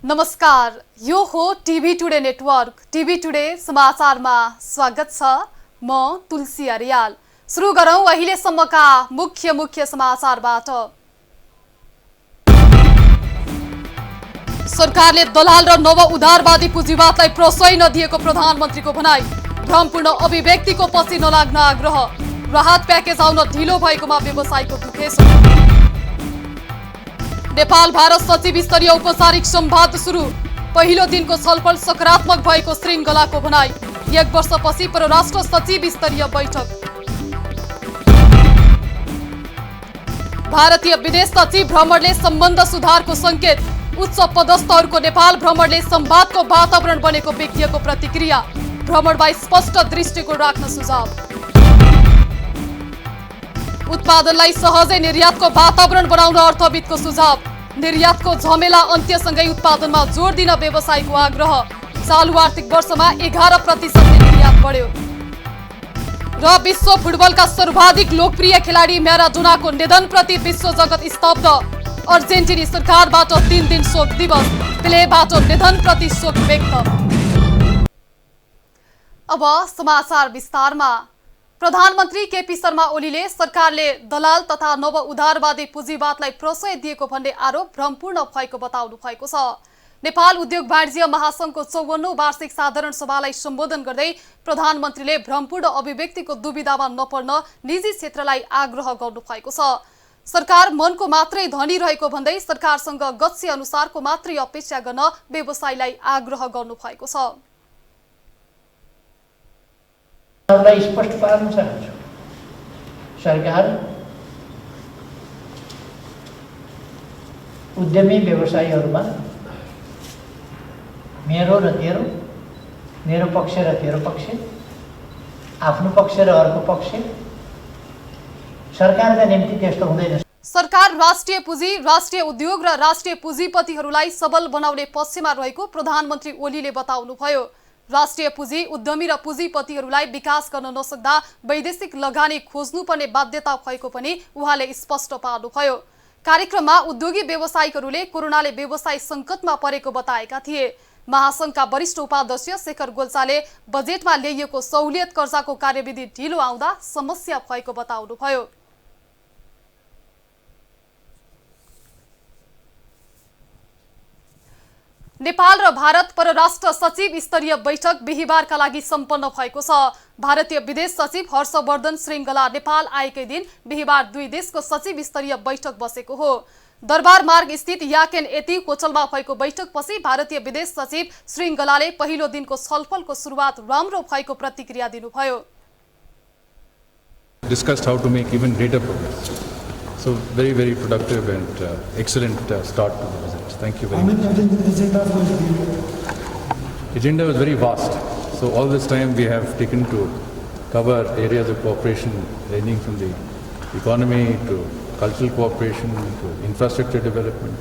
नमस्कार, यो हो TV today network. TV today समाचारमा स्वागत छ। म तुलसी अर्याल। सुरु गरौं अहिलेसम्मका मुख्य समाचारबाट। सरकारले दलाल र नव उदारवादी पुँजीवादलाई प्रश्रय नदिएको प्रधानमन्त्रीको भनाई। भ्रमपूर्ण अभिव्यक्तिको पछि नलाग्न आग्रह। राहत प्याकेज आउन ढिलो भएकोमा व्यवसायीको दुखेस। नेपाल भारत सचिव स्तरीय औपचारिक संवाद सुरु। पहिलो दिनको छलफल सकारात्मक भएको श्रृङ्खलाको भनाई। 1 वर्षपछि परराष्ट्र सचिव स्तरीय बैठक। भारतीय विदेश सचिव भ्रमणले सम्बन्ध सुधारको संकेत। उच्च पदस्थहरूको नेपाल भ्रमणले संवादको वातावरण बनेको व्यक्तिको प्रतिक्रिया। भ्रमणमा स्पष्ट दृष्टिकोण राख्न सुझाव। उत्पादनलाई सहजै निर्यातको वातावरण बनाउन अर्थविदको सुझाव। निर्यातको झमेला अन्त्यसँगै उत्पादनमा जोड दिन व्यवसायीको आग्रह। चालु आर्थिक वर्षमा 11% निर्यात बढ्यो। र विश्व फुटबलका सर्वाधिक लोकप्रिय खेलाडी म्याराडोनाको निधनप्रति विश्व जगत स्तब्ध। अर्जेन्टिनी सरकारबाट 3 दिन शोक दिवस। पेलेबाट निधनप्रति शोक व्यक्त। अब समाचार विस्तारमा। प्रधानमन्त्री केपी शर्मा ओलीले सरकारले दलाल तथा नव उदारवादी पुँजीवादलाई प्रश्रय दिएको भन्ने आरोप भ्रमपूर्ण भएको बताउनु भएको छ। नेपाल उद्योग वाणिज्य महासंघको 54औं वार्षिक साधारण सभालाई सम्बोधन गर्दै प्रधानमन्त्रीले भ्रमपूर्ण अभिव्यक्तिको दुविधामा नपर्न निजी क्षेत्रलाई आग्रह गर्नु भएको छ। सरकार मनको मात्रै धनी रहेको भन्दै सरकारसँग गच्छे अनुसारको मात्रै अपेक्षा गर्न व्यवसायीलाई आग्रह गर्नु भएको छ। स्पष्ट पार्न चाहन्छु, सरकार उद्यमी व्यवसायीहरूमा मेरो र तेरो, मेरो पक्ष र तेरो पक्ष, आफ्नो पक्ष र अर्को पक्ष, सरकारका निम्ति त्यस्तो हुँदैन। सरकार राष्ट्रिय पुँजी, राष्ट्रिय उद्योग र राष्ट्रिय पुँजीपतिहरूलाई सबल बनाउने पक्षमा रहेको प्रधानमन्त्री ओलीले बताउनुभयो। राष्ट्रिय पुँजी, उद्यमी र पुँजीपतिहरूलाई विकास गर्न नसक्दा वैदेशिक लगानी खोज्नुपर्ने बाध्यता भएको पनि उहाँले स्पष्ट पार्नुभयो। कार्यक्रममा उद्योगी व्यवसायीहरूले कोरोनाले व्यवसाय सङ्कटमा परेको बताएका थिए। महासंघका वरिष्ठ उपाध्यक्ष शेखर गोल्चाले बजेटमा ल्याइएको सहुलियत कर्जाको कार्यविधि ढिलो आउँदा समस्या भएको बताउनुभयो। नेपाल र भारत परराष्ट्र सचिव स्तरीय बैठक बिहीबारका लागि सम्पन्न भएको छ। भारतीय विदेश सचिव हर्षवर्धन श्रृङ्गला नेपाल आएकै दिन बिहीबार दुई देशको सचिव स्तरीय बैठक बसेको हो। दरबार मार्ग स्थित याकेन एती होटलमा भएको बैठकपछि भारतीय विदेश सचिव श्रृङ्गलाले पहिलो दिनको छलफलको सुरुवात राम्रो भएको प्रतिक्रिया दिनुभयो। Discussed how to make even greater progress. So very productive and excellent start to the visit. Thank you very much. Agenda was very vast. So all this time we have taken to cover areas of cooperation ranging from the economy to cultural cooperation to infrastructure development.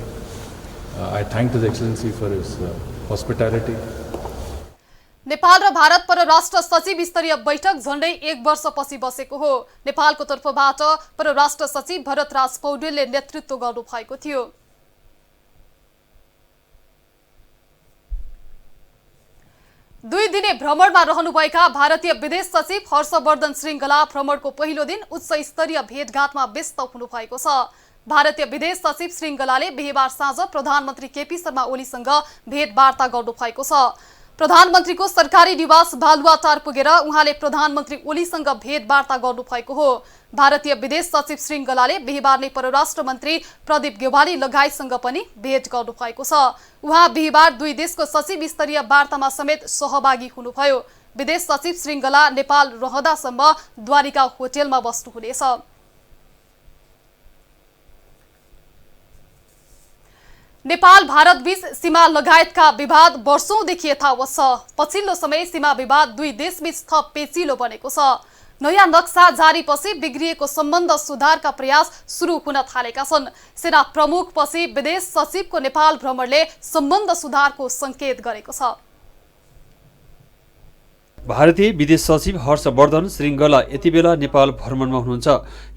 I thank His Excellency for his hospitality. Nepal र भारत परराष्ट्र सचिव स्तरीय बैठक झण्डै 1 वर्षपछि बसेको हो। नेपालको तर्फबाट परराष्ट्र सचिव भरतराज पौडेलले नेतृत्व गर्नु भएको थियो। दुई दिने भ्रमणमा रहनुभएका भारतीय विदेश सचिव हर्षवर्धन श्रृङ्गला भ्रमणको पहिलो दिन उच्च स्तरीय भेटघाटमा व्यस्त हुनुभएको छ। भारतीय विदेश सचिव श्रृङ्गलाले बिहीबार साँझ प्रधानमन्त्री केपी शर्मा ओलीसँग भेटवार्ता गर्नुभएको छ। प्रधानमन्त्रीको सरकारी निवास बालुवाटार पुगेर उहाँले प्रधानमन्त्री ओलीसँग भेटवार्ता गर्नुभएको हो। भारतीय विदेश सचिव श्रृङ्गलाले बिहीबार नै परराष्ट्र मन्त्री प्रदीप गेवाली लगायतसँग पनि भेट गर्नुभएको छ। उहाँ बिहीबार दुई देशको सचिव स्तरीय वार्तामा समेत सहभागी हुनुभयो। विदेश सचिव श्रृङ्गला नेपाल रहँदासम्म द्वारिका होटेलमा बस्नुहुनेछ। नेपाल भारत बीच सीमा लगायतका विवाद वर्षौंदेखि यथावत छ। पछिल्लो समय सीमा विवाद दुई देशबीच थप पेचिलो बनेको छ। नयाँ नक्सा जारीपछि बिग्रिएको सम्बन्ध सुधारका प्रयास सुरु हुन थालेका छन्। सेना प्रमुखपछि विदेश सचिवको नेपाल भ्रमणले सम्बन्ध सुधारको संकेत गरेको छ। भारतीय विदेश सचिव हर्षवर्धन श्रृङ्गला यति बेला नेपाल भ्रमणमा हुनुहुन्छ।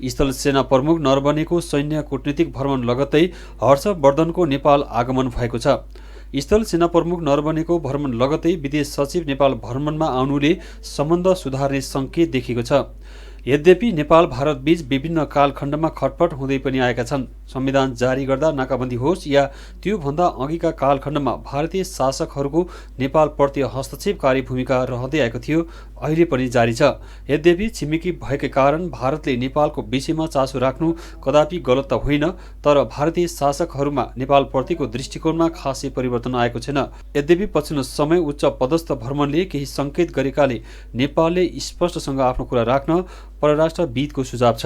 स्थल सेना प्रमुख नरबनेको सैन्य कूटनीतिक भ्रमण लगत्तै हर्षवर्धनको नेपाल आगमन भएको छ। स्थल सेना प्रमुख नरबनेको भ्रमण लगतै विदेश सचिव नेपाल भ्रमणमा आउनुले सम्बन्ध सुधार्ने सङ्केत देखिएको छ। यद्यपि नेपाल भारत बीच विभिन्न कालखण्डमा खटपट हुँदै पनि आएका छन्। संविधान जारी गर्दा नाकाबन्दी होस् या त्योभन्दा अघिका कालखण्डमा भारतीय शासकहरूको नेपालप्रति हस्तक्षेपकारी भूमिका रहँदै आएको थियो, अहिले पनि जारी छ। यद्यपि छिमेकी भएकै कारण भारतले नेपालको विषयमा चासो राख्नु कदापि गलत त होइन, तर भारतीय शासकहरूमा नेपालप्रतिको दृष्टिकोणमा खासै परिवर्तन आएको छैन। यद्यपि पछिल्लो समय उच्च पदस्थ भ्रमणले केही सङ्केत गरेकाले नेपालले स्पष्टसँग आफ्नो कुरा राख्न परराष्ट्रविदको सुझाव छ।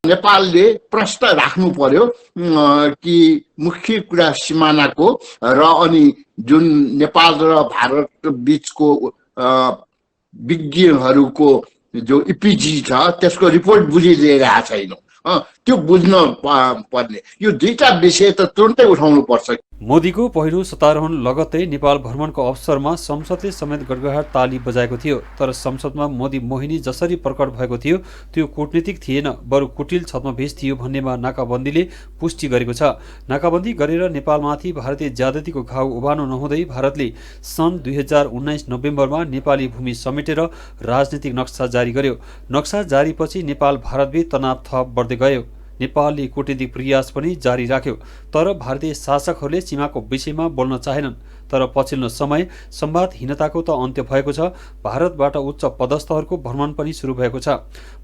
नेपालले प्रश्न राख्नु पर्यो कि मुख्य कुरा सिमानाको र अनि जुन नेपाल र भारत बीचको विज्ञहरूको जो इपिजी छ त्यसको रिपोर्ट बुझिदिइरहेको छैन। त्यो बुझ्न पर्ने यो दुईटा विषय त तुरन्तै उठाउनु पर्छ। मोदीको पहिलो सत्तारोहण लगत्तै नेपाल भ्रमणको अवसरमा संसदले समेत गडगडाट ताली बजाएको थियो। तर संसदमा मोदी मोहिनी जसरी प्रकट भएको थियो त्यो कूटनीतिक थिएन, बरु कुटिल छद्मवेश थियो भन्नेमा नाकाबन्दीले पुष्टि गरेको छ। नाकाबन्दी गरेर नेपालमाथि भारतीय ज्यादतीको घाउ उभानो नहुँदै भारतले सन् 2019 नोभेम्बरमा नेपाली भूमि समेटेर राजनीतिक नक्सा जारी गर्यो। नक्सा जारीपछि नेपाल भारतबीच तनाव थप बढ्दै गयो। नेपालले कूटनीतिक प्रयास पनि जारी राख्यो, तर भारतीय शासकहरूले सीमाको विषयमा बोल्न चाहेनन्। तर पछिल्लो समय संवादहीनताको त अन्त्य भएको छ। भारतबाट उच्च पदस्थहरूको भ्रमण पनि सुरु भएको छ।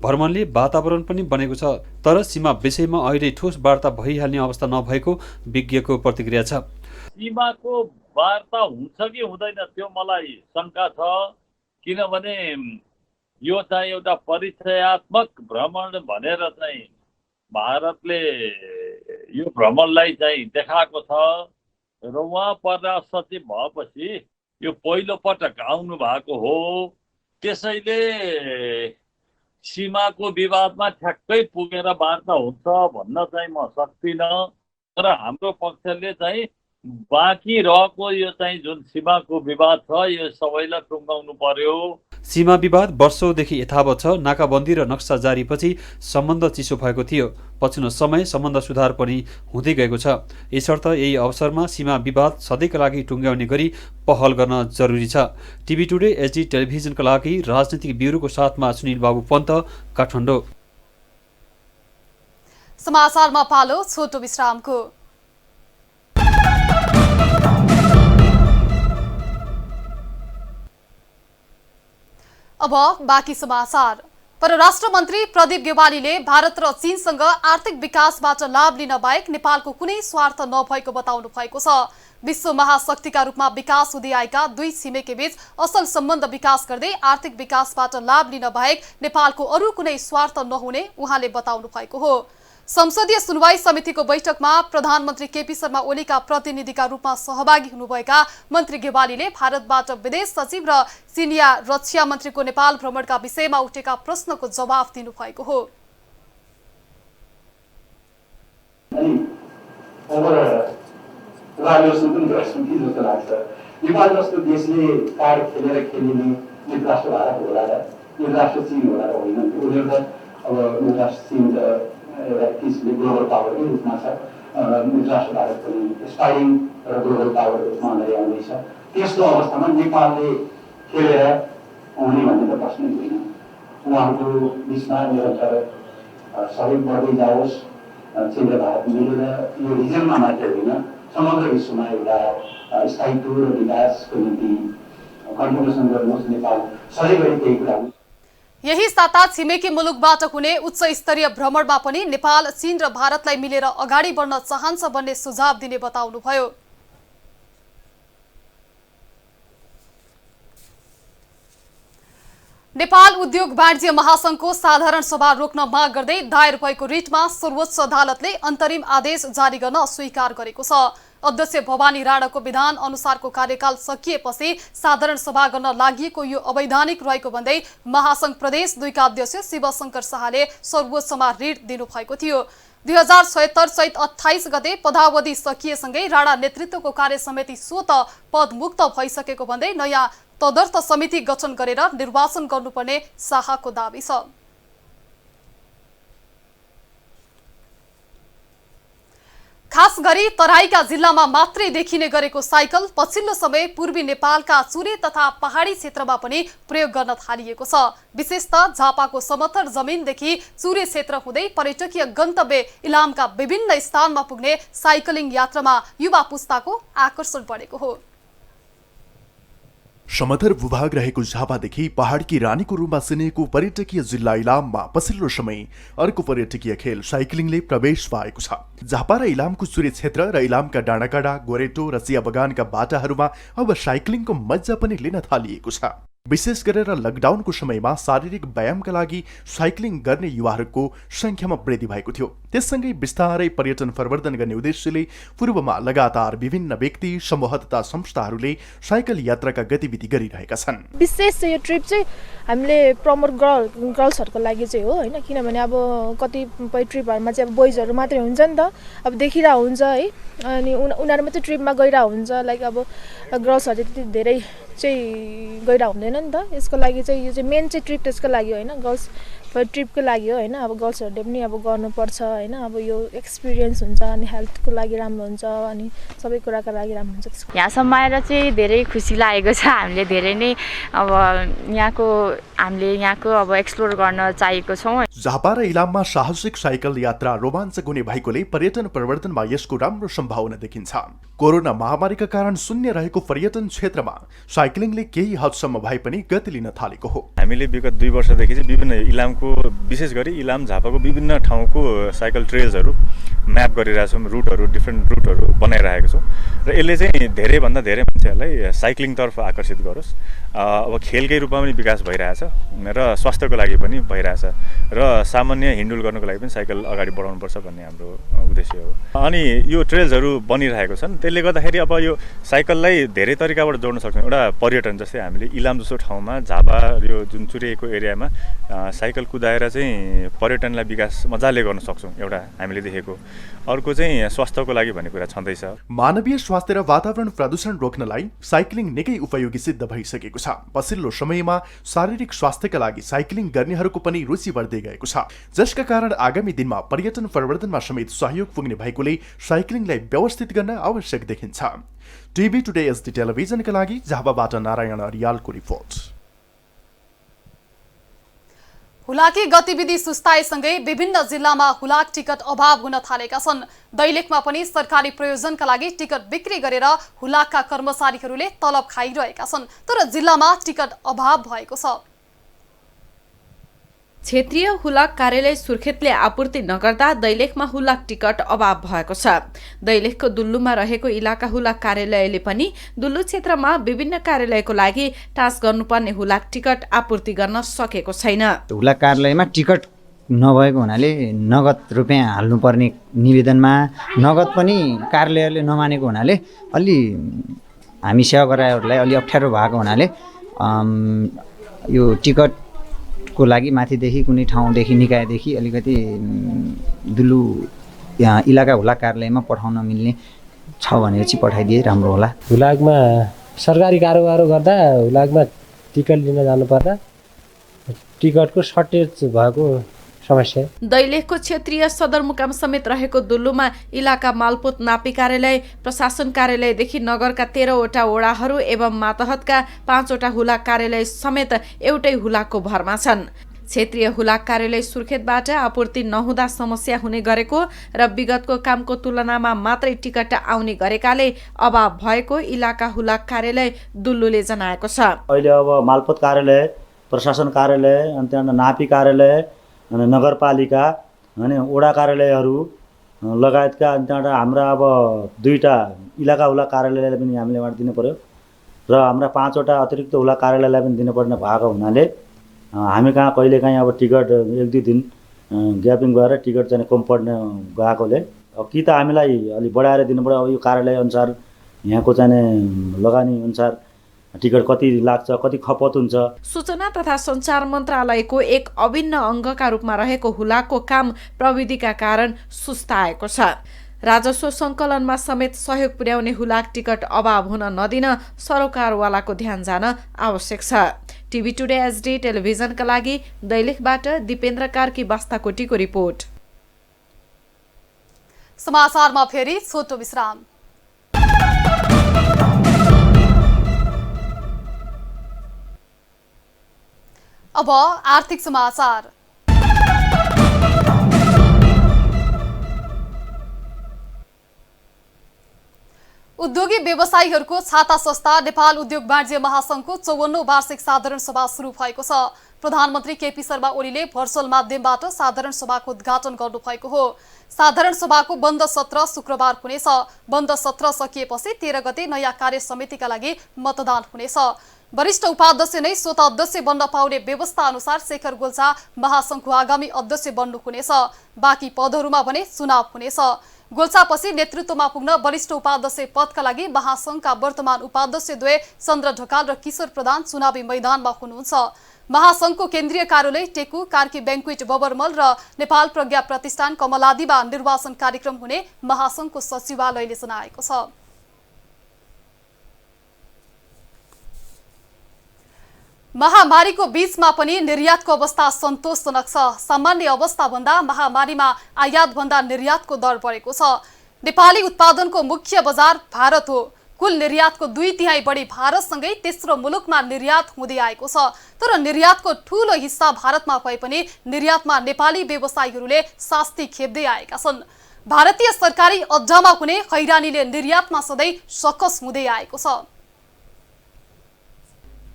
भ्रमणले वातावरण पनि बनेको छ, तर सीमा विषयमा अहिले ठोस वार्ता भइहाल्ने अवस्था नभएको विज्ञको प्रतिक्रिया छ। सीमाको वार्ता हुन्छ कि हुँदैन त्यो मलाई शङ्का छ, किनभने यो चाहिँ एउटा परिचयात्मक भ्रमण भनेर चाहिँ भारतले यो भ्रमणलाई चाहिँ देखाएको छ र उहाँ परराष्ट्र सचिव भएपछि यो पहिलो पटक आउनु भएको हो। त्यसैले सीमाको विवादमा ठ्याक्कै पुगेर वार्ता हुन्छ भन्न चाहिँ म सक्दिनँ, तर हाम्रो पक्षले चाहिँ बाँकी रहेको यो चाहिँ जुन सीमाको विवाद छ यो सबैलाई टुङ्गाउनु पर्यो। सीमा विवाद वर्षौंदेखि यथावत छ। नाकाबन्दी र नक्सा जारीपछि सम्बन्ध चिसो भएको थियो। पछिल्लो समय सम्बन्ध सुधार पनि हुँदै गएको छ। यसर्थ यही अवसरमा सीमा विवाद सधैँका लागि टुङ्ग्याउने गरी पहल गर्न जरुरी छ। टिभी टुडे एचडी टेलिभिजनका लागि राजनीतिक ब्युरोको साथमा सुनिल बाबु पन्त, काठमाडौँ। समाचारमा पालो छोटो विश्रामको। अब बाँकी समाचार। परराष्ट्र मन्त्री प्रदीप गेवालीले भारत र चीनसँग आर्थिक विकासबाट लाभ लिन बाहेक नेपालको कुनै स्वार्थ नभएको बताउनु भएको छ। विश्व महाशक्तिका रूपमा विकास हुँदै आएका दुई छिमेकी बीच असल सम्बन्ध विकास गर्दै आर्थिक विकासबाट लाभ लिन बाहेक नेपालको अरू कुनै स्वार्थ नहुने उहाँले बताउनु भएको हो। संसदीय सुनवाई समितिको बैठकमा प्रधानमन्त्री केपी शर्मा ओलीका प्रतिनिधिका रूपमा सहभागी हुनुभएका मन्त्री गेवालीले भारतबाट विदेश सचिव र सिनिया रक्षा मन्त्रीको नेपाल भ्रमणका विषयमा उठेका प्रश्नको जवाफ दिनुभएको हो। नेपाल जस्तो देशले कार्ड खेलेर खेलिने राष्ट्र भारत होला र राष्ट्र चीन होला र होइन। उनीहरू त अब राष्ट्र चीन त एउटा किसिमले ग्लोबल पावरकै रूपमा छ। राष्ट्र भारत पनि एस्पायरिङ र ग्लोबल पावरको रूपमा अगाडि आउँदैछ। त्यस्तो अवस्थामा नेपालले खेलेर आउने भन्ने त प्रश्नै होइन। उहाँहरूको बिचमा निरन्तर सहयोग बढ्दै जाओस्। चीन र भारत मिलेर यो रिजनमा मात्रै होइन समग्र विश्वमा एउटा स्थायित्व र विकासको निम्ति कन्ट्रिब्युसन गर्नुहोस्। नेपाल सधैँभरि त्यही कुरा हुन्छ। यही साता छिमेकी मुलुकबाट हुने उच्च स्तरीय भ्रमणमा पनि नेपाल चीन र भारतलाई मिलेर अगाडि बढ्न चाहन्छ भन्ने सुझाव दिने बताउनुभयो। नेपाल उद्योग वाणिज्य महासंघको साधारण सभा रोक्न माग गर्दै दायर भएको रिटमा सर्वोच्च अदालतले अन्तरिम आदेश जारी गर्न अस्वीकार गरेको छ। अध्यक्ष भवानी राणाको विधान अनुसारको कार्यकाल सकिएपछि साधारण सभा गर्न लागि यो अवैधानिक रहेको भन्दै महासंघ प्रदेश 2 का अध्यक्ष शिवशंकर शाहले सर्वोच्चमा रिट दिनुभएको थियो। 2076 चैत 28 गते पदावधि सकिएसँगै राणा नेतृत्वको कार्य समिति स्वत पदमुक्त भइसकेको भन्दै नयाँ तदर्थ समिति गठन गरेर निर्वाचन गर्नुपर्ने शाहको दाबी छ। खास गरी तराईका जिल्लामा मात्रै देखिने गरेको साइकल पछिल्लो समय पूर्वी नेपालका चुरे तथा पहाडी क्षेत्रमा पनि प्रयोग गर्न थालिएको छ। विशेषतः झापाको समतल जमिनदेखि चुरे क्षेत्र हुँदै पर्यटकीय गन्तव्य इलामका विभिन्न स्थानमा पुग्ने साइकलिङ यात्रामा युवा पुस्ताको आकर्षण बढेको हो। समथर भूभाग रहेको झापादेखि पहाडकी रानीको रूपमा चिनिएको पर्यटकीय जिल्ला इलाममा पछिल्लो समय अर्को पर्यटकीय खेल साइक्लिङले प्रवेश पाएको छ। झापा र इलामको चुरे क्षेत्र र इलामका डाँडाकाँडा, गोरेटो र चिया बगानका बाटाहरूमा अब साइक्लिङको मजा पनि लिन थालिएको छ। विशेष गरेर लकडाउनको समयमा शारीरिक व्यायामका लागि साइक्लिङ गर्ने युवाहरूको संख्यामा वृद्धि भएको थियो। त्यससँगै बिस्तारै पर्यटन प्रवर्धन गर्ने उद्देश्यले पूर्वमा लगातार विभिन्न व्यक्ति समूह तथा संस्थाहरूले साइकल यात्राका गतिविधि गरिरहेका छन्। विशेष चाहिँ यो ट्रिप चाहिँ हामीले प्रमोट गर्ल्सहरूको लागि चाहिँ हो हैन, किनभने अब कतिपय ट्रिपहरूमा चाहिँ अब बोइजहरू मात्रै हुन्छ नि त, अब देखिरा हुन्छ है, अनि उनीहरू मात्रै ट्रिपमा गइरा हुन्छ। लाइक अब गर्ल्सहरू त्यति धेरै चाहिँ गइरा हुँदैन नि त। यसको लागि चाहिँ यो चाहिँ मेन चाहिँ ट्रिप त्यसको लागि होइन, गर्ल्स ट्रिपको लागि हो होइन। अब गर्ल्सहरूले पनि अब गर्नुपर्छ होइन, अब यो एक्सपिरियन्स हुन्छ अनि हेल्थको लागि राम्रो हुन्छ अनि सबै कुराको लागि राम्रो हुन्छ। यहाँसम्म आएर चाहिँ धेरै खुसी लागेको छ। हामीले धेरै नै अब हामीले यहाँको अब एक्सप्लोर गर्न चाहेको छौँ। झापा र इलाममा साहसिक साइकल यात्रा रोमाञ्चक हुने भएकोले पर्यटन प्रवर्धनमा यसको राम्रो सम्भावना देखिन्छ। कोरोना महामारीका कारण शून्य रहेको पर्यटन क्षेत्रमा साइक्लिङले केही हदसम्म भए पनि गति लिन थालेको हो। हामीले विगत 2 वर्षदेखि चाहिँ विभिन्न इलामको, विशेष गरी इलाम झापाको विभिन्न ठाउँको साइकल ट्रेल्सहरू म्याप गरिरहेछौँ, रुटहरू, डिफ्रेन्ट रुटहरू बनाइरहेको छौँ र यसले चाहिँ धेरैभन्दा धेरै मान्छेहरूलाई साइक्लिङतर्फ आकर्षित गरोस्। अब खेलकै रूपमा पनि विकास भइरहेछ र स्वास्थ्यको लागि पनि भइरहेछ र सामान्य हिँडुल गर्नको लागि पनि साइकल अगाडि बढाउनुपर्छ भन्ने हाम्रो उद्देश्य हो। अनि यो ट्रेल्सहरू बनिरहेको छन्, त्यसले गर्दाखेरि अब यो साइकललाई धेरै तरिकाबाट जोड्न सक्छौँ। एउटा पर्यटन, जस्तै हामीले इलाम जस्तो ठाउँमा, झापा यो जुन चुरेको एरियामा साइकल कुदाएर चाहिँ पर्यटनलाई विकास मजाले गर्न सक्छौँ, एउटा हामीले देखेको। अर्को चाहिँ स्वास्थ्यको लागि भन्ने कुरा छँदैछ। मानवीय स्वास्थ्य र वातावरण प्रदूषण रोक्नलाई साइक्लिङ निकै उपयोगी सिद्ध भइसकेको छ। पछिल्लो समयमा शारीरिक स्वास्थ्यका लागि साइक्लिङ गर्नेहरूको पनि रुचि बढ्दै गएको छ, जसका कारण आगामी दिनमा पर्यटन प्रवर्धनमा समेत सहयोग पुग्ने भएकोले साइक्लिङलाई व्यवस्थित गर्न आवश्यक देखिन्छ। टिभी टुडे एसडी टेलिभिजनका लागि झापाबाट नारायण रियालको रिपोर्ट। हुलाकी गतिविधि सुस्ताएसँगै विभिन्न जिल्लामा हुलाक टिकट अभाव हुन थालेका छन्। दैलेखमा पनि सरकारी प्रयोजनका लागि टिकट बिक्री गरेर हुलाकका कर्मचारीहरूले तलब खाइरहेका छन्, तर जिल्लामा टिकट अभाव भएको छ। क्षेत्रीय हुलाक कार्यालय सुर्खेतले आपूर्ति नगर्दा दैलेखमा हुलाक टिकट अभाव भएको छ। दैलेखको दुल्लुमा रहेको इलाका हुलाक कार्यालयले पनि दुल्लु क्षेत्रमा विभिन्न कार्यालयको लागि टाँस गर्नुपर्ने हुलाक टिकट आपूर्ति गर्न सकेको छैन। हुलाक कार्यालयमा टिकट नभएको हुनाले नगद रुपियाँ हाल्नुपर्ने निवेदनमा नगद पनि कार्यालयले नमानेको हुनाले अलि हामी सेवाग्राहीहरूलाई अलि अप्ठ्यारो भएको हुनाले यो टिकट को लागि माथिदेखि कुनै ठाउँदेखि निकायदेखि अलिकति दुल्लु यहाँ इलाका हुलाक कार्यालयमा पठाउन मिल्ने छ भने चाहिँ पठाइदिए राम्रो होला। हुलाकमा सरकारी कारोबार गर्दा हुलाकमा टिकट लिन जानुपर्दा टिकटको सर्टेज भएको समस्या। दैलेखको क्षेत्रीय सदरमुकाम समेत रहेको दुल्लुमा इलाका मालपोत नापी कार्यालय, प्रशासन कार्यालयदेखि नगरका 13वटा वडाहरू एवं मातहतका 5वटा हुलाक कार्यालय समेत एउटै हुलाकको भरमा छन्। क्षेत्रीय हुलाक कार्यालय सुर्खेतबाट आपूर्ति नहुँदा समस्या हुने गरेको र विगतको कामको तुलनामा मात्रै टिकट आउने गरेकाले अभाव भएको इलाका हुलाक कार्यालय दुल्लुले जनाएको छ। अहिले अब मालपोत कार्यालय, प्रशासन कार्यालय, अनि त्यहाँ नापी कार्यालय, अनि नगरपालिका अनि वडा कार्यालयहरू लगायतका त्यहाँबाट हाम्रा अब 2टा इलाका हुलाक कार्यालयलाई पनि हामीले वहाँ दिनु पर्यो र हाम्रा 5वटा अतिरिक्त हुलाक कार्यालयलाई पनि दिनुपर्ने भएको हुनाले हामी कहाँ कहिलेकाहीँ अब टिकट 1-2 दिन ग्यापिङ भएर टिकट चाहिँ कम पर्ने गएकोले अब कि त हामीलाई अलि बढाएर दिनु पर्यो। अब यो कार्यालय अनुसार यहाँको चाहिँ लगानी अनुसार टिकट कति लाग्छ, कति खपत हुन्छ। सूचना तथा सञ्चार मन्त्रालयको एक अभिन्न अङ्गका रूपमा रहेको हुलाकको काम प्रविधिका कारण सुस्ताएको छ। राजस्व सङ्कलनमा समेत सहयोग पुर्याउने हुलाक टिकट अभाव हुन नदिन सरोकारवालाको ध्यान जान आवश्यक छ। टिभी टुडे एसडी टेलिभिजनका लागि दैलेखबाट दिपेन्द्र कार्की बास्ताकोटीको रिपोर्ट। समाचारमा फेरि छोटो विश्राम। अब आर्थिक समाचार। उद्योगी व्यवसायीहरूको छाता संस्था नेपाल उद्योग वाणिज्य महासंघको 54औं वार्षिक साधारण सभा सुरु भएको छ। प्रधानमन्त्री केपी शर्मा ओलीले भर्चुअल माध्यमबाट साधारण सभाको उद्घाटन गर्नुभएको हो। साधारण सभाको बन्द सत्र शुक्रबार हुनेछ। बन्द सत्र सकिएपछि 13 गते नयाँ कार्य समितिका लागि मतदान हुनेछ। वरिष्ठ उपाध्यक्ष नै स्वतः अध्यक्ष बन्न पाउने व्यवस्था अनुसार शेखर गोल्छा महासंघको आगामी अध्यक्ष बन्नु हुनेछ। बाँकी पदहरूमा भने चुनाव हुनेछ। गोल्छापछि नेतृत्वमा पुग्न वरिष्ठ उपाध्यक्ष पदका लागि महासंघका वर्तमान उपाध्यक्ष द्वय चन्द्र ढकाल र किशोर प्रधान चुनावी मैदानमा हुनुहुन्छ। महासंघको केन्द्रीय कार्यालय टेकु, कार्की बैंक्वेट बबरमल र नेपाल प्रज्ञा प्रतिष्ठान कमलादीमा निर्वाचन कार्यक्रम हुने महासंघको सचिवालयले जनाएको छ। महामारीको बीचमा पनि निर्यातको अवस्था सन्तोषजनक छ। सामान्य अवस्थाभन्दा महामारीमा आयातभन्दा निर्यातको दर बढेको छ। नेपाली उत्पादनको मुख्य बजार भारत हो। कुल निर्यातको 2/3 बढी भारतसँगै तेस्रो मुलुकमा निर्यात हुँदै आएको छ। तर निर्यातको ठूलो हिस्सा भारतमा भए पनि निर्यातमा नेपाली व्यवसायीहरूले शास्ति खेप्दै आएका छन्। भारतीय सरकारी अड्डामा हुने हैरानीले निर्यातमा सधैँ सकस हुँदै आएको छ।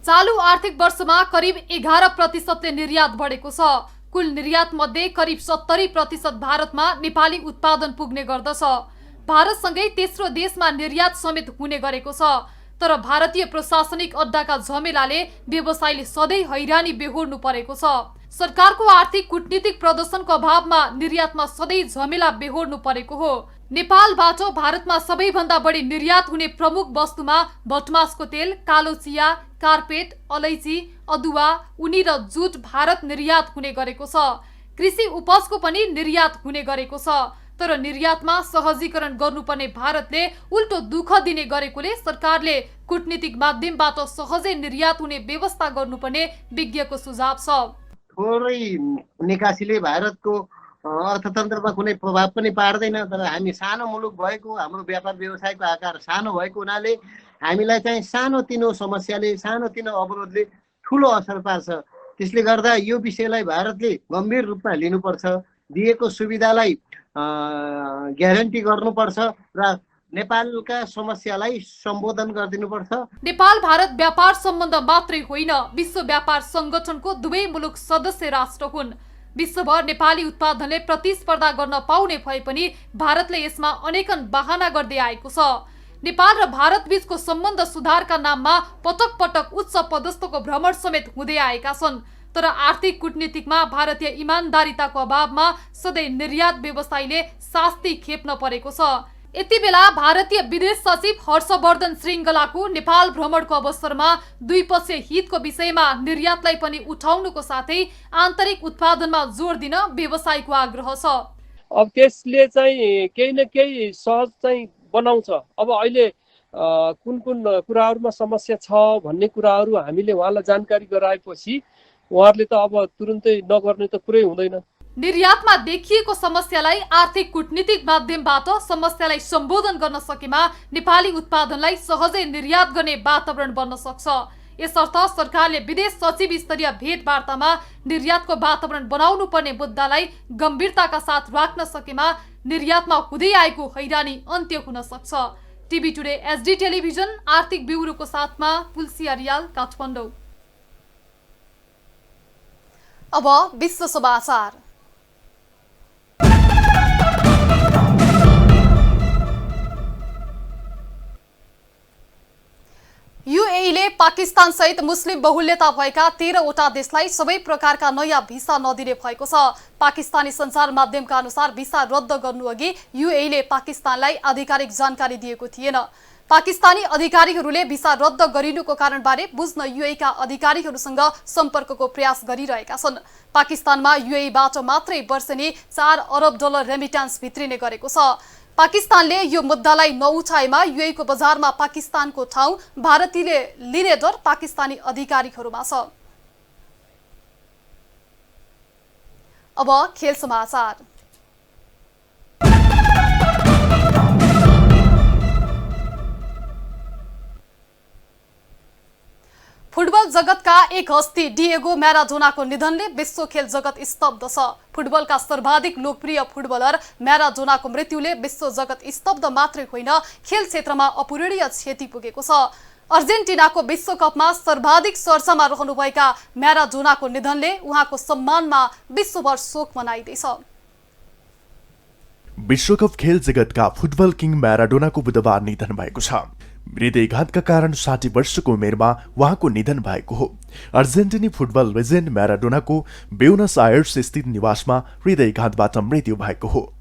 चालू आर्थिक वर्षमा करिब 11% निर्यात बढेको छ। कुल निर्यात मध्ये करिब 70% भारतमा नेपाली उत्पादन पुग्ने गर्दछ। भारतसँगै तेस्रो देशमा निर्यात समेत हुने गरेको छ। तर भारतीय प्रशासनिक अड्डाका झमेलाले व्यवसायीले सधैँ हैरानी बेहोर्नु परेको छ। सरकारको आर्थिक कूटनीतिक प्रदर्शनको अभावमा निर्यातमा सधैँ झमेला बेहोर्नु परेको हो। नेपालबाट भारतमा सबैभन्दा बढी निर्यात हुने प्रमुख वस्तुमा भटमासको तेल, कालो चिया, कार्पेट, अलैची, अदुवा, उनी र जुट भारत निर्यात हुने गरेको छ। कृषि उपजको पनि निर्यात हुने गरेको छ। तर निर्यातमा सहजीकरण गर्नुपर्ने भारतले उल्टो दुःख दिने गरेकोले सरकारले कूटनीतिक माध्यमबाट सहजै निर्यात हुने व्यवस्था गर्नुपर्ने विज्ञको सुझाव छ। थोरै निकासीले भारतको अर्थतन्त्रमा कुनै प्रभाव पनि पार्दैन। तर हामी सानो मुलुक भएको, हाम्रो व्यापार व्यवसायको आकार सानो भएको हुनाले हामीलाई चाहिँ सानोतिनो समस्याले, सानोतिनो अवरोधले ठुलो असर पार्छ। त्यसले गर्दा यो विषयलाई भारतले गम्भीर रूपमा लिनुपर्छ। दिएको सुविधालाई ग्यारेन्टी गर्नुपर्छ र नेपालका समस्यालाई सम्बोधन गरिदिनुपर्छ। नेपाल भारत व्यापार सम्बन्ध मात्रै होइन, विश्व व्यापार संगठनको दुवै मुलुक सदस्य राष्ट्र हुन्। विश्वभर नेपाली उत्पादनले प्रतिस्पर्धा गर्न पाउने भए पनि भारतले यसमा अनेकन बहाना गर्दै आएको छ। नेपाल र भारत बीचको सम्बन्ध सुधारका नाममा पटक पटक उच्च पदस्थको भ्रमण समेत हुँदै आएका छन्। तर आर्थिक कूटनीतिकमा भारतीय इमानदारीताको अभावमा सधैँ निर्यात व्यवसायीले शास्ति खेप्न परेको छ। यति बेला भारतीय विदेश सचिव हर्षवर्धन श्रृङ्गलाको नेपाल भ्रमणको अवसरमा द्विपक्षीय हितको विषयमा निर्यातलाई पनि उठाउनुको साथै आन्तरिक उत्पादनमा जोड दिन व्यवसायको आग्रह छ। अब त्यसले चाहिँ केही न केही सहज चाहिँ बनाउँछ। अब अहिले कुन कुन कुराहरूमा समस्या छ भन्ने कुराहरू हामीले उहाँलाई जानकारी गराएपछि उहाँहरूले त अब तुरुन्तै नगर्ने त कुरै हुँदैन। निर्यातमा देखिएको समस्यालाई आर्थिक कूटनीतिक माध्यमबाट समस्यालाई सम्बोधन गर्न सकेमा नेपाली उत्पादनलाई सहजै निर्यात गर्ने वातावरण बन्न सक्छ। यसर्थ सरकारले विदेश सचिव स्तरीय भेटवार्तामा निर्यातको वातावरण बनाउनु पर्ने मुद्दालाई गम्भीरताका साथ राख्न सकेमा निर्यातमा हुँदै आएको हैरानी अन्त्य हुन सक्छ। टिभी टुडे एसडी टेलिभिजन आर्थिक ब्युरोको साथमा तुलसी अर्याल, काठमाडौँ। अब विश्व समाचार। युएईले पाकिस्तान सहित मुस्लिम बहुल्यता भएका 13वटा देशलाई सबै प्रकारका नयाँ भिसा नदिने भएको छ। पाकिस्तानी सञ्चार माध्यमका अनुसार भिसा रद्द गर्नु अघि युएईले पाकिस्तानलाई आधिकारिक जानकारी दिएको थिएन। पाकिस्तानी अधिकारीहरूले भिसा रद्द गरिनुको कारणबारे बुझ्न युएईका अधिकारीहरूसँग सम्पर्कको प्रयास गरिरहेका छन्। पाकिस्तानमा युएईबाट मात्रै वर्षेनी $4 अरब रेमिट्यान्स भित्रिने गरेको छ। पाकिस्तानले यो मुद्दालाई नउठाएमा युएईको बजारमा पाकिस्तानको ठाउँ भारतीयले लिने डर पाकिस्तानी अधिकारीहरूमा छ। अब खेल समाचार। जगतका एक हस्ती डिएगो म्याराडोनाको निधनले विश्व खेल जगत स्तब्ध छ। फुटबलका सर्वाधिक लोकप्रिय फुटबलर म्याराडोनाको मृत्युले विश्व जगत स्तब्ध मात्रै होइन, खेल क्षेत्रमा अपूरणीय क्षति पुगेको छ। अर्जेन्टिनाको विश्वकपमा सर्वाधिक चर्चामा रहनुभएका म्याराडोनाको निधनले उहाँको सम्मानमा विश्वभर शोक मनाइँदैछ। विश्वकप खेल जगतका फुटबल किङ म्याराडोनाको बुधबार निधन भएको छ। हृदयघातका कारण 60 वर्षको उमेरमा उहाँको निधन भएको हो। अर्जेन्टिनी फुटबल लेजेन्ड म्याराडोनाको ब्युनस आयर्स स्थित निवासमा हृदयघातबाट मृत्यु भएको हो।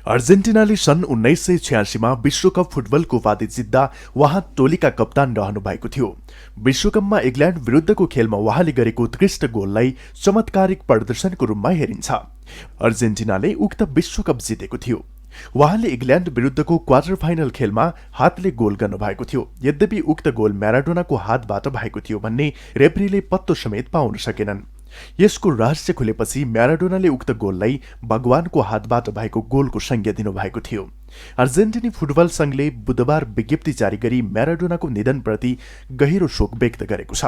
अर्जेन्टिनाले सन् 1986 मा विश्वकप फुटबलको उपाधि जित्दा उहाँ टोलीका कप्तान रहनु भएको थियो। विश्वकपमा इंग्ल्यान्ड विरुद्धको खेलमा उहाँले गरेको उत्कृष्ट गोललाई चमत्कारिक प्रदर्शनको रूपमा हेरिन्छ। अर्जेन्टिनाले उक्त विश्वकप जितेको थियो। उहाँले इंग्ल्यान्ड विरुद्धको क्वार्टर फाइनल खेलमा हातले गोल गर्नुभएको थियो। यद्यपि उक्त गोल म्याराडोनाको हातबाट भएको थियो भन्ने रेफ्रीले पत्तो समेत पाउन सकेनन्। यसको रहस्य खुलेपछि म्याराडोनाले उक्त गोललाई भगवानको हातबाट भएको गोलको संज्ञा दिनुभएको थियो। अर्जेन्टिनी फुटबल संघले बुधबार विज्ञप्ति जारी गरी म्याराडोनाको निधनप्रति गहिरो शोक व्यक्त गरेको छ।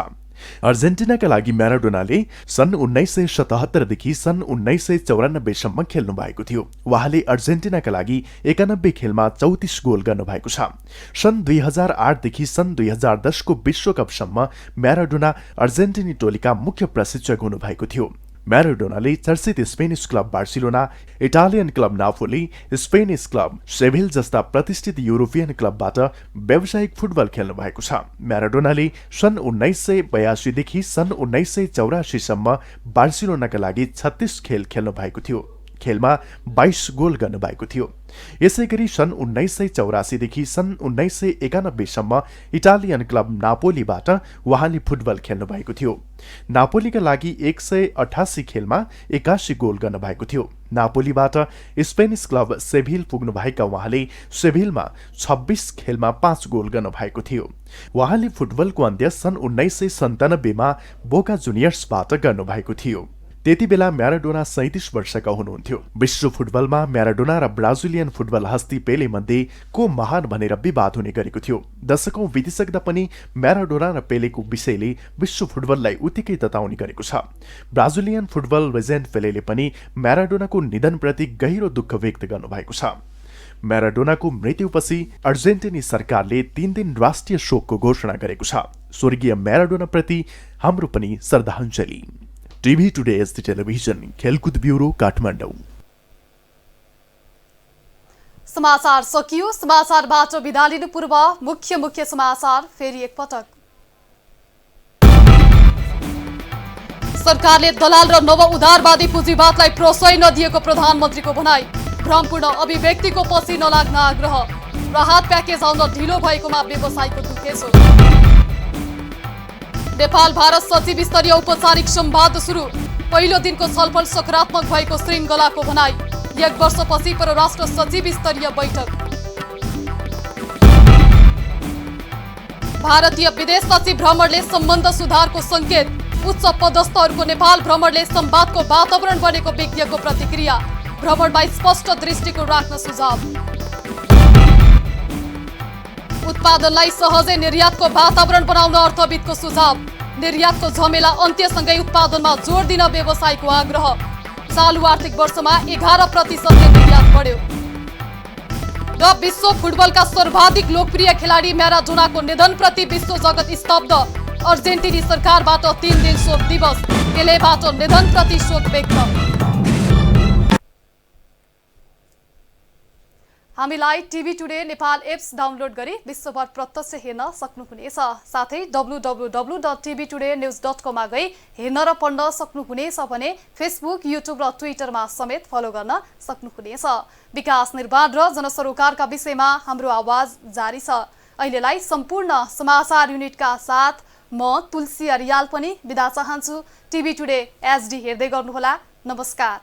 अर्जेन्टिनाका लागि म्याराडोनाले सन् 1977 देखि सन् 1994 सम्म खेल्नु भएको थियो। उहाँले अर्जेन्टिनाका लागि 91 खेलमा 34 गोल गर्नुभएको छ। सन् 2008 देखि सन् 2010 को विश्वकपसम्म म्याराडोना अर्जेन्टिनी टोलीका मुख्य प्रशिक्षक हुनुभएको थियो। म्याराडोनाले चर्चित Spanish club Barcelona, Italian club Napoli, Spanish club Seville जस्ता प्रतिष्ठित युरोपियन क्लबबाट व्यावसायिक फुटबल खेल्नु भएको छ। म्याराडोनाले सन् 1982 देखि सन् 1984 सम्म बार्सिलोनाका लागि 36 खेल खेल्नु भएको थियो। खेलमा 22 गोल गर्नुभएको थियो। यसैगरी सन् 1984 देखि सन् 1991 सम्म इटालियन क्लब नापोलीबाट उहाँले फुटबल खेल्नु भएको थियो। नापोलीका लागि 188 खेलमा 81 गोल गर्नुभएको थियो। नापोलीबाट स्पेनिश क्लब सेभिल पुग्नुभएका उहाँले सेभिलमा 26 खेलमा 5 गोल गर्नुभएको थियो। उहाँले फुटबलको अन्त्य सन् 1997 मा बोका जुनियर्सबाट गर्नुभएको थियो। त्यति बेला म्याराडोना 37 वर्षका हुनुहुन्थ्यो। विश्व फुटबलमा म्याराडोना र ब्राजिलियन फुटबल हस्ती पेले मध्ये को महान भनेर विवाद हुने गरेको थियो। दशकौं बितिसक्दा पनि म्याराडोना र पेलेको विषयले विश्व फुटबललाई उत्तिकै तताउने गरेको छ। ब्राजिलियन फुटबल लेजेन्ड पेलेले पनि म्याराडोनाको निधनप्रति गहिरो दुःख व्यक्त गर्नुभएको छ। म्याराडोनाको मृत्युपछि अर्जेन्टिनी सरकारले 3 दिन राष्ट्रिय शोकको घोषणा गरेको छ। स्वर्गीय म्याराडोनाप्रति हाम्रो पनि श्रद्धाञ्जली। टिभी टुडे एसडी टेलिभिजन खेलकुद ब्युरो काठमाडौँ। समाचार सकियो। समाचारबाट बिदा लिनु पूर्व मुख्य समाचार फेरि एकपटक। सरकारले दलाल र नव उदारवादी पुँजीवादलाई प्रश्रय नदिएको प्रधानमन्त्रीको भनाई। भ्रमपूर्ण अभिव्यक्तिको पछि नलाग्न आग्रह। राहत प्याकेज आउन ढिलो भएकोमा व्यवसायको दुखेसो। नेपाल भारत सचिव स्तरीय औपचारिक संवाद सुरु। पहिलो दिनको छलफल सकारात्मक भएको श्रृङ्खलाको भनाई। 1 वर्षपछि परराष्ट्र सचिव स्तरीय बैठक। भारतीय विदेश सचिव भ्रमणले सम्बन्ध सुधारको संकेत। उच्च पदस्थहरूको नेपाल भ्रमणले संवादको वातावरण बनेको विज्ञको प्रतिक्रिया। भ्रमणमा स्पष्ट दृष्टिकोण राख्न सुझाव। उत्पादनलाई सहजै निर्यातको वातावरण बनाउन अर्थविदको सुझाव। निर्यातको झमेला अन्त्यसँगै उत्पादनमा जोड दिन व्यवसायको आग्रह। चालु आर्थिक वर्षमा 11% निर्यात बढ्यो। र विश्व फुटबलका सर्वाधिक लोकप्रिय खेलाडी म्याराडोनाको निधनप्रति विश्व जगत स्तब्ध। अर्जेन्टिनी सरकारबाट 3 दिन शोक दिवस। पेलेबाट निधनप्रति शोक व्यक्त। हामीलाई TV today Nepal apps download गरी विश्वभर प्रत्यक्ष हेर्न सक्नुहुनेछ। साथै www.tvtoday.news.com मा गई हेर्न र पढ्न सक्नुहुनेछ भने फेसबुक, युट्युब र ट्विटरमा समेत फलो गर्न सक्नुहुनेछ। विकास निर्माण र जनसरोकारका विषयमा हाम्रो आवाज जारी छ। अहिलेलाई सम्पूर्ण समाचार युनिटका साथ म तुलसी अरियाल पनि बिदा चाहन्छु। टिभी टुडे एचडी हेर्दै गर्नुहोला। नमस्कार।